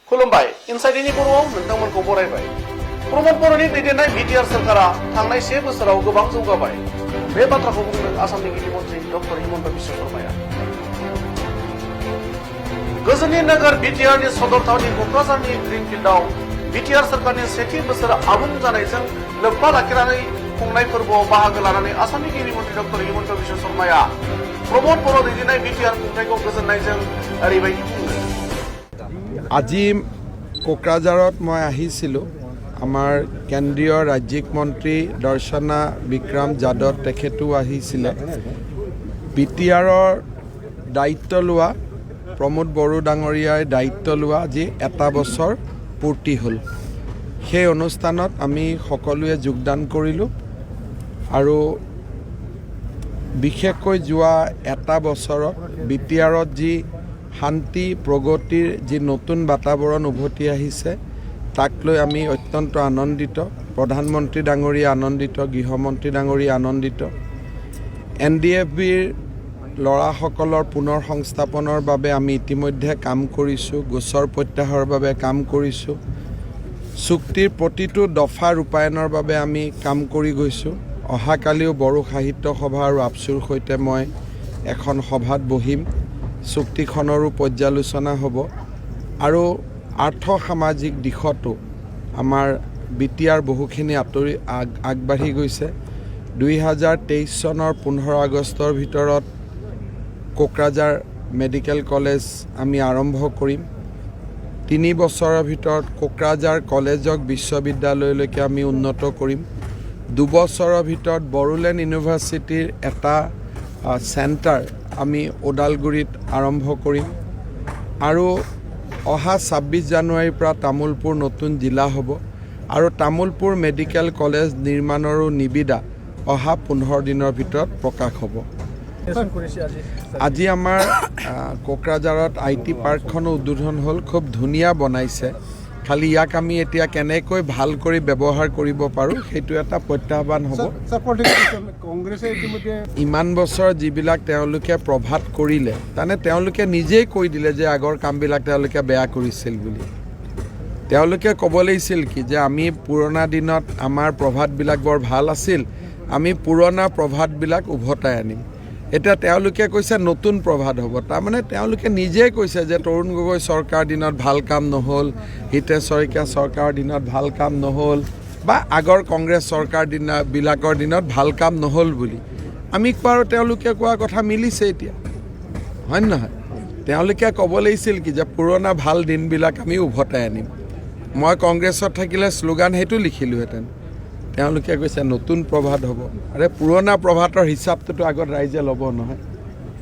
खुलुमबाय इनसाइडनि बर'आव नोंथांमोनखौ बरायबाय। प्रमद बर'नि दैदेननाय बिटिआर सरकारा थांनाय 1 बोसोराव गोबां जौगाबाय। बे बाथ्राखौ बुंदों आसामनि गिबि मन्थ्रि डक्टर हिमन्त बिश्व शर्माया। गोजोननि नोगोर बिटिआरनि सदर थावनि क'क्राझारनि ग्रीनफील्डआव बिटिआर सरकारनि 2थि बोसोर आबुं जानायजों लोब्बा लाखिनानै खुंनाय फोरबोआव बाहागो लानानै आसामनि गिबि मन्थ्रि डक्टर हिमन्त बिश्व शर्माया प्रमद बर' दैदेननाय बिटिआर खुंथायखौ गोजोननायजों ओरैबायदि बुंदों। আজি কোকৰাঝাৰত মই আহিছিলোঁ আমাৰ কেন্দ্ৰীয় ৰাজ্যিক মন্ত্ৰী দৰ্শনা বিক্ৰম যাদৱ তেখেতো আহিছিলে বিটিআৰৰ দায়িত্ব লোৱা প্ৰমোদ বড়ো ডাঙৰীয়াই দায়িত্ব লোৱা আজি 1 বছৰ পূৰ্তি হ'ল সেই অনুষ্ঠানত আমি সকলোৱে যোগদান কৰিলোঁ আৰু বিশেষকৈ যোৱা 1 বছৰত বিটিআৰত যি শান্তি প্ৰগতিৰ যি নতুন বাতাবৰণ উভতি আহিছে তাক লৈ আমি অত্যন্ত আনন্দিত। প্ৰধানমন্ত্ৰী ডাঙৰীয়া আনন্দিত, গৃহমন্ত্ৰী ডাঙৰীয়া আনন্দিত। NDFBৰ ল'ৰাসকলৰ পুনৰ সংস্থাপনৰ বাবে আমি ইতিমধ্যে কাম কৰিছোঁ, গোচৰ প্ৰত্যাহাৰৰ বাবে কাম কৰিছোঁ, চুক্তিৰ প্ৰতিটো দফা ৰূপায়ণৰ বাবে আমি কাম কৰি গৈছোঁ। অহাকালিও বড়ো সাহিত্য সভা আৰু আপচুৰ সৈতে মই এখন সভাত বহিম। চুক্তিখনৰো পৰ্যালোচনা হ'ব আৰু আৰ্থ সামাজিক দিশতো আমাৰ বিটিআৰ বহুখিনি আগবাঢ়ি গৈছে। 2023 চনৰ 15 আগষ্টৰ ভিতৰত কোকৰাঝাৰ মেডিকেল কলেজ আমি আৰম্ভ কৰিম। 3 বছৰৰ ভিতৰত কোকৰাঝাৰ কলেজক বিশ্ববিদ্যালয়লৈকে আমি উন্নত কৰিম। 2 বছৰৰ ভিতৰত বড়োলেণ্ড ইউনিভাৰ্চিটিৰ এটা চেণ্টাৰ আমি ওদালগুৰিত আৰম্ভ কৰিম আৰু অহা 26 জানুৱাৰীৰ পৰা তামোলপুৰ নতুন জিলা হ'ব আৰু তামোলপুৰ মেডিকেল কলেজ নিৰ্মাণৰো নিবিদা অহা 15 দিনৰ ভিতৰত প্ৰকাশ হ'ব। আজি আমাৰ কোকৰাঝাৰত IT পাৰ্কখনো উদ্বোধন হ'ল। খুব ধুনীয়া বনাইছে, খালি ইয়াক আমি এতিয়া কেনেকৈ ভাল কৰি ব্যৱহাৰ কৰিব পাৰোঁ সেইটো এটা প্ৰত্যাহ্বান হ'ব। ইমান বছৰ যিবিলাক তেওঁলোকে প্ৰভাত কৰিলে তাৰমানে তেওঁলোকে নিজেই কৈ দিলে যে আগৰ কামবিলাক তেওঁলোকে বেয়া কৰিছিল বুলি। তেওঁলোকে ক'ব লাগিছিল কি যে আমি পুৰণা দিনত আমাৰ প্ৰভাতবিলাক বৰ ভাল আছিল, আমি পুৰণা প্ৰভাতবিলাক উভতাই আনিম। এতিয়া তেওঁলোকে কৈছে নতুন প্ৰভাত হ'ব। তাৰমানে তেওঁলোকে নিজেই কৈছে যে তৰুণ গগৈ চৰকাৰৰ দিনত ভাল কাম নহ'ল, হিতেশ শইকীয়া চৰকাৰৰ দিনত ভাল কাম নহ'ল বা আগৰ কংগ্ৰেছ চৰকাৰ বিলাকৰ দিনত ভাল কাম নহ'ল বুলি। আমি কোৱা তেওঁলোকে কোৱা কথা মিলিছে এতিয়া, হয় নহয়? তেওঁলোকে ক'ব লাগিছিল কি যে পুৰণা ভাল দিনবিলাক আমি উভতাই আনিম। মই কংগ্ৰেছত থাকিলে শ্লোগান সেইটো লিখিলোহেঁতেন। তেওঁলোকে কৈছে নতুন প্ৰভাত হ'ব। আৰে পুৰণা প্ৰভাতৰ হিচাপটোতো আগত ৰাইজে ল'ব নহয়,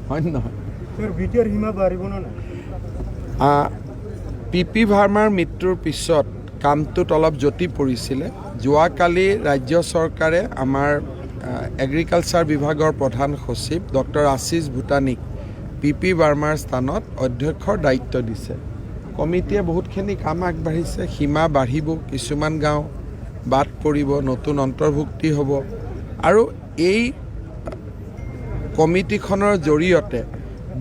হয় নহয়? PP ভাৰ্মাৰ মৃত্যুৰ পিছত কামটোত অলপ জটি পৰিছিলে। যোৱাকালি ৰাজ্য চৰকাৰে আমাৰ এগ্ৰিকালচাৰ বিভাগৰ প্ৰধান সচিব ডক্টৰ আশিষ ভূটানীক PP ভাৰ্মাৰ স্থানত অধ্যক্ষৰ দায়িত্ব দিছে। কমিটিয়ে বহুতখিনি কাম আগবাঢ়িছে, সীমা বাঢ়িব, কিছুমান গাঁও বাদ পৰিব, নতুন অন্তৰ্ভুক্তি হ'ব আৰু এই কমিটিখনৰ জৰিয়তে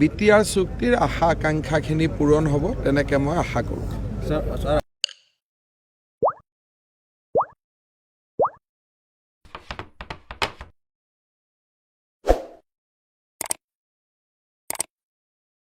বিটিআৰ চুক্তিৰ আশা আকাংক্ষাখিনি পূৰণ হ'ব তেনেকৈ মই আশা কৰোঁ।